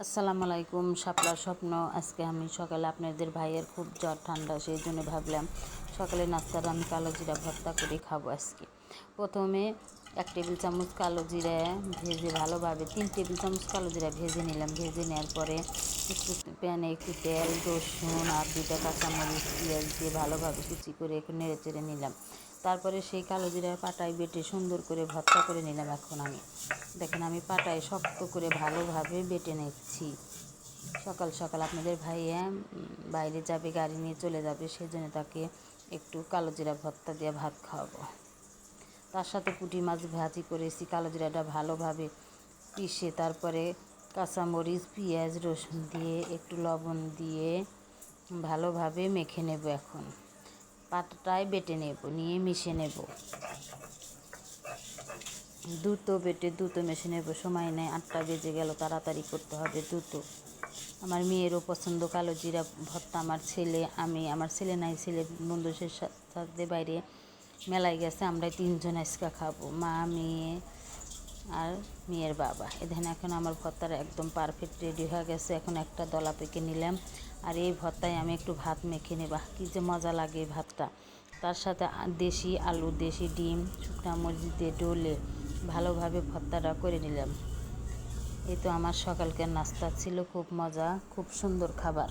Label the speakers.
Speaker 1: আসসালামু আলাইকুম। শাপলার স্বপ্ন। আজকে আমি সকালে আপনাদের ভাইয়ের খুব জ্বর ঠান্ডা, সেই জন্য ভাবলাম সকালে নাস্তাটা আমি কালো জিরা ভর্তা করে খাবো আজকে। প্রথমে 1 টেবিল চামচ কালো জিরা ভেজে ভালোভাবে 3 টেবিল চামচ কালো জিরা ভেজে নিলাম। ভেজে নেওয়ার পরে একটু প্যানে একটু তেল, রসুন আর 2টা কাঁচামরিচ, পেঁয়াজ দিয়ে ভালোভাবে কুচি করে একটু নেড়ে চেড়ে নিলাম। তারপরে সেই কালো জিরার পাটায় বেটে সুন্দর করে ভর্তা করে নিলাম। এখন আমি দেখেন আমি পাটায় শক্ত করে ভালোভাবে বেটে নিচ্ছি। সকাল সকাল আপনাদের ভাইয়া বাইরে যাবে, গাড়ি নিয়ে চলে যাবে, সেজন্য তাকে একটু কালো জিরা ভর্তা দিয়ে ভাত খাওয়াবো। তার সাথে পুঁটি মাছ ভাজি করেছি। কালো জিরাটা ভালোভাবে পিষে তারপরে কাঁচামরিচ, পেঁয়াজ, রসুন দিয়ে একটু লবণ দিয়ে ভালোভাবে মেখে নেব। এখন পাটাটায় বেটে নেব, নিয়ে মিশে নেব। দ্রুত বেটে দ্রুত মেশে নেব, সময় নেই। 8টা বেজে গেল, তাড়াতাড়ি করতে হবে দ্রুত। আমার মেয়েরও পছন্দ কালো জিরা ভর্তা। আমার ছেলে নাই, ছেলে বন্ধুদের সাথে বাইরে মেলায় গেছে। আমরা 3 জন আজকে খাবো, মা, মেয়ে আর মেয়ের বাবা। এখানে এখন আমার ভর্তাটা একদম পারফেক্ট রেডি হয়ে গেছে। এখন একটা দলা পেকে নিলাম, আর এই ভর্তায় আমি একটু ভাত মেখে নেব। কী যে মজা লাগে এই ভাতটা। তার সাথে দেশি আলু, দেশি ডিম, শুকনো মরিচ দিয়ে ডলে ভালোভাবে ভর্তাটা করে নিলাম। এই তো আমার সকালকার নাস্তা ছিল। খুব মজা, খুব সুন্দর খাবার।